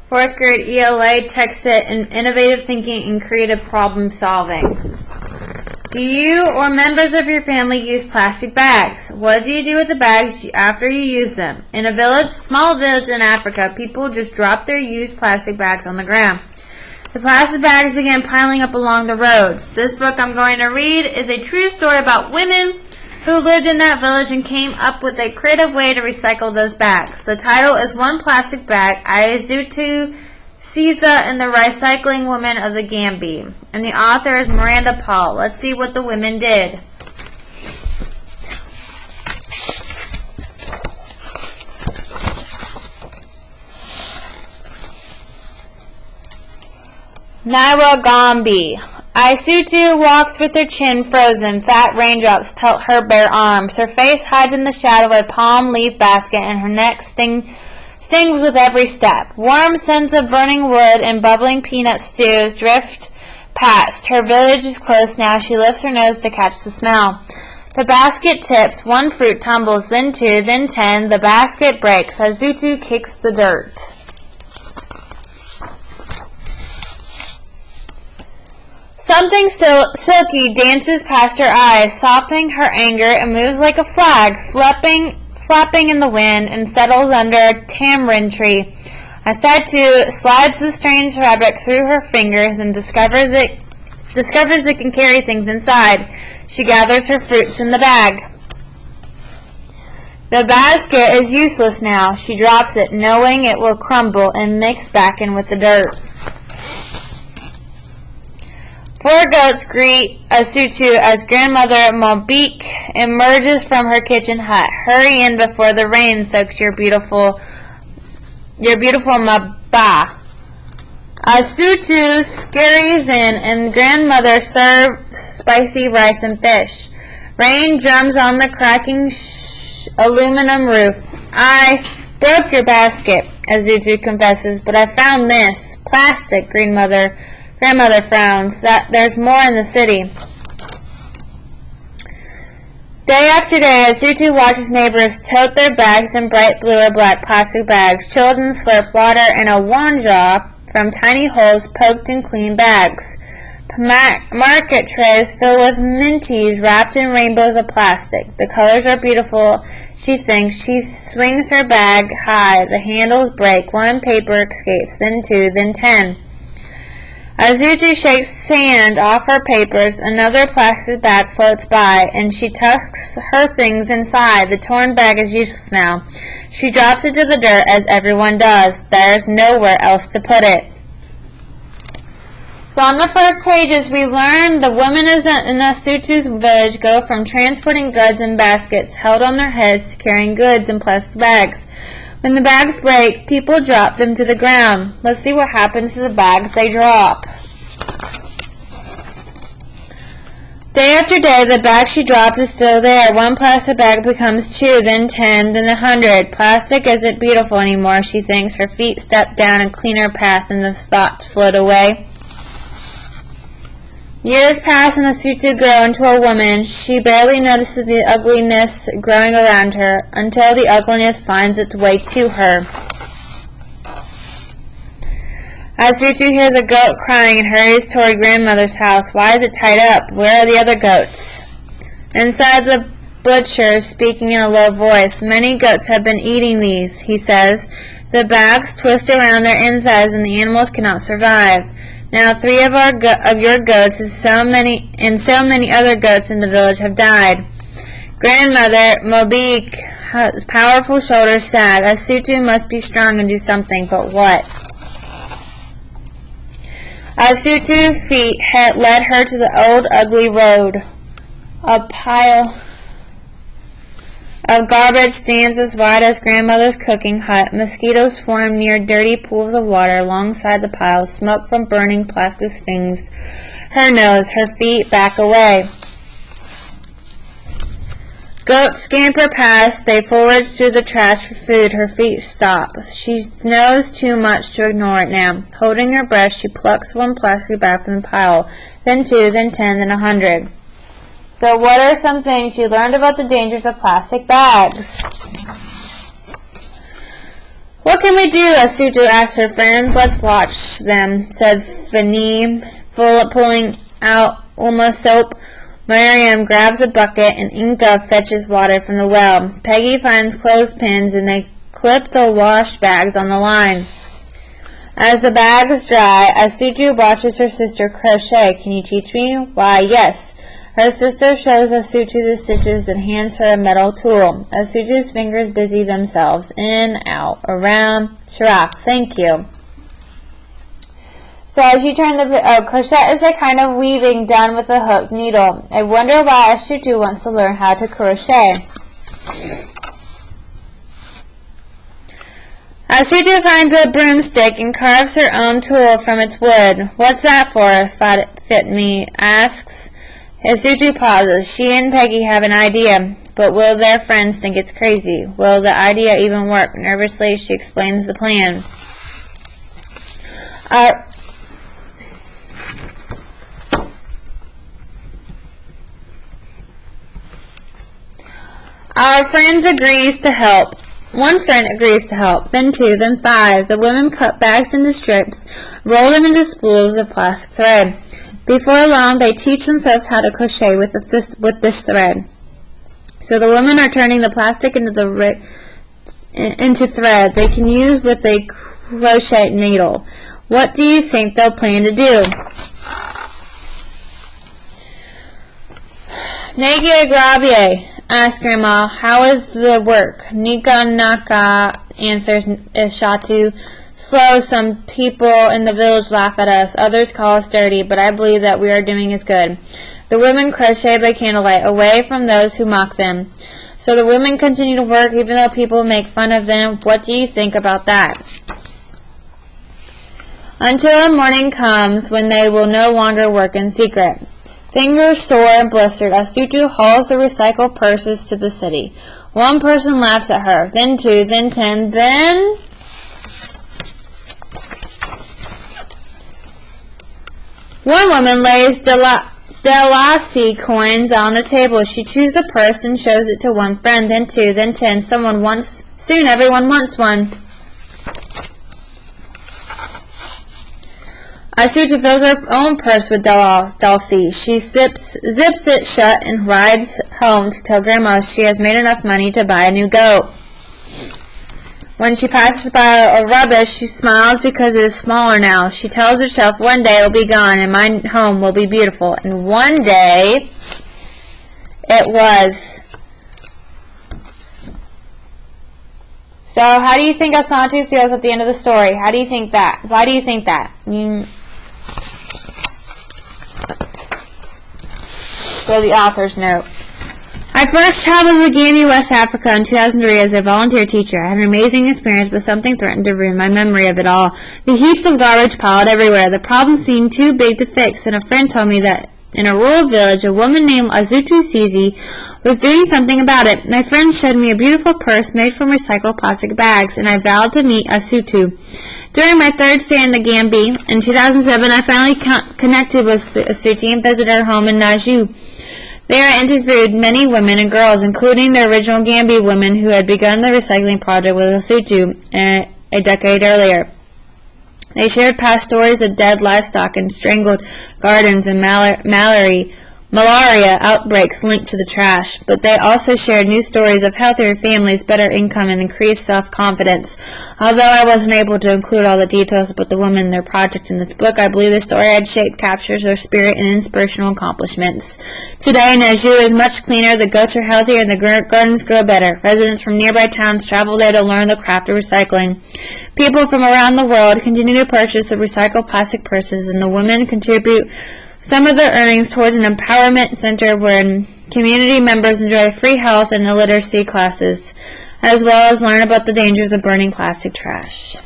Fourth grade ELA text it in innovative thinking and creative problem solving. Do you or members of your family use plastic bags? What do you do with the bags after you use them? In a small village in Africa, people just drop their used plastic bags on the ground. The plastic bags began piling up along the roads. This book I'm going to read is a true story about women who lived in that village and came up with a creative way to recycle those bags. The title is One Plastic Bag, Azutu Siza and the Recycling Women of the Gambia. And the author is Miranda Paul. Let's see what the women did. Nairobi. Isutu walks with her chin frozen. Fat raindrops pelt her bare arms. Her face hides in the shadow of a palm leaf basket, and her neck stings with every step. Warm scents of burning wood and bubbling peanut stews drift past. Her village is close now. She lifts her nose to catch the smell. The basket tips. One fruit tumbles, then two, then 10. The basket breaks. Isutu kicks the dirt. Something silky dances past her eyes, softening her anger. It moves like a flag, flapping in the wind, and settles under a tamarind tree. Isutu slides the strange fabric through her fingers and discovers it can carry things inside. She gathers her fruits in the bag. The basket is useless now. She drops it, knowing it will crumble and mix back in with the dirt. 4 goats greet Isutu as grandmother Mobik emerges from her kitchen hut. Hurry in before the rain soaks your beautiful Maba. Isutu scurries in, and grandmother serves spicy rice and fish. Rain drums on the cracking aluminum roof. I broke your basket, Isutu confesses, but I found this. Plastic, Grandmother frowns. There's more in the city. Day after day, Isutu watches neighbors tote their bags in bright blue or black plastic bags. Children slurp water in a wanja from tiny holes poked in clean bags. Market trays fill with minties wrapped in rainbows of plastic. The colors are beautiful, she thinks. She swings her bag high. The handles break. 1 paper escapes, then 2, then 10. Isutu shakes sand off her papers. Another plastic bag floats by, and she tucks her things inside. The torn bag is useless now. She drops it to the dirt, as everyone does. There's nowhere else to put it. So on the first pages, we learn the women in Isutu's village go from transporting goods in baskets held on their heads to carrying goods in plastic bags. When the bags break, people drop them to the ground. Let's see what happens to the bags they drop. Day after day, the bag she dropped is still there. 1 plastic bag becomes 2, then 10, then 100. Plastic isn't beautiful anymore, she thinks. Her feet step down a cleaner path and the thoughts float away. Years pass and Isutu grows into a woman. She barely notices the ugliness growing around her until the ugliness finds its way to her. Isutu hears a goat crying and hurries toward grandmother's house. Why is it tied up? Where are the other goats? Inside, the butcher is speaking in a low voice. Many goats have been eating these, he says. The bags twist around their insides and the animals cannot survive. Now 3 of your goats and so many other goats in the village have died. Grandmother Mobik's powerful shoulders sag. Isutu must be strong and do something, but what? Isutu's feet had led her to the old ugly road. A pile of garbage stands as wide as grandmother's cooking hut. Mosquitoes swarm near dirty pools of water alongside the pile. Smoke from burning plastic stings her nose. Her feet back away. Goats scamper past. They forage through the trash for food. Her feet stop. She knows too much to ignore it now. Holding her breath, she plucks 1 plastic bag from the pile. Then 2, then 10, then 100. So what are some things you learned about the dangers of plastic bags? "What can we do?" Asutu asked her friends. "Let's watch them," said Fanny, pulling out Uma soap. Miriam grabs a bucket, and Inka fetches water from the well. Peggy finds clothespins, and they clip the wash bags on the line. As the bags dry, Asutu watches her sister crochet. "Can you teach me?" "Why, yes." Her sister shows Asutu the stitches and hands her a metal tool. Asutu's fingers busy themselves. In, out, around. Giraffe, thank you. So as you turn the crochet is a kind of weaving done with a hooked needle. I wonder why Asutu wants to learn how to crochet. Asutu finds a broomstick and carves her own tool from its wood. "What's that for?" Fitme asks. Asutu pauses. She and Peggy have an idea, but will their friends think it's crazy? Will the idea even work? Nervously, she explains the plan. Our friends agrees to help. One friend agrees to help, then two, then five. The women cut bags into strips, roll them into spools of plastic thread. Before long, they teach themselves how to crochet with this thread. So the women are turning the plastic into thread they can use with a crochet needle. What do you think they'll plan to do? "Nege Gravier," asks Grandma. "How is the work?" "Nika Naka," answers Shatu. "Slow. Some people in the village laugh at us. Others call us dirty, but I believe that we are doing is good." The women crochet by candlelight, away from those who mock them. So the women continue to work even though people make fun of them. What do you think about that? Until a morning comes when they will no longer work in secret. Fingers sore and blistered, Asutu hauls the recycled purses to the city. One person laughs at her, then two, then 10, then... One woman lays Delasi coins on a table. She chews the purse and shows it to one friend, then two, then 10. Soon everyone wants one. Asutu fills her own purse with Dulcie. She zips it shut and rides home to tell Grandma she has made enough money to buy a new goat. When she passes by a rubbish, she smiles because it is smaller now. She tells herself one day it will be gone and my home will be beautiful. And one day it was. So how do you think Asutu feels at the end of the story? How do you think that? Why do you think that? So the author's note. I first traveled to Gambia, West Africa in 2003 as a volunteer teacher. I had an amazing experience, but something threatened to ruin my memory of it all. The heaps of garbage piled everywhere. The problem seemed too big to fix, and a friend told me that in a rural village, a woman named Asutu Sisi was doing something about it. My friend showed me a beautiful purse made from recycled plastic bags, and I vowed to meet Asutu. During my third stay in the Gambia, in 2007, I finally connected with Asutu and visited her home in Naju. There I interviewed many women and girls, including the original Gambia women who had begun the recycling project with Asutu a decade earlier. They shared past stories of dead livestock and strangled gardens and malaria outbreaks linked to the trash, but they also shared new stories of healthier families, better income, and increased self-confidence. Although I wasn't able to include all the details about the women and their project in this book, I believe the story I'd shaped captures their spirit and inspirational accomplishments. Today, Naju is much cleaner, the goats are healthier, and the gardens grow better. Residents from nearby towns travel there to learn the craft of recycling. People from around the world continue to purchase the recycled plastic purses, and the women contribute some of their earnings towards an empowerment center where community members enjoy free health and illiteracy classes, as well as learn about the dangers of burning plastic trash.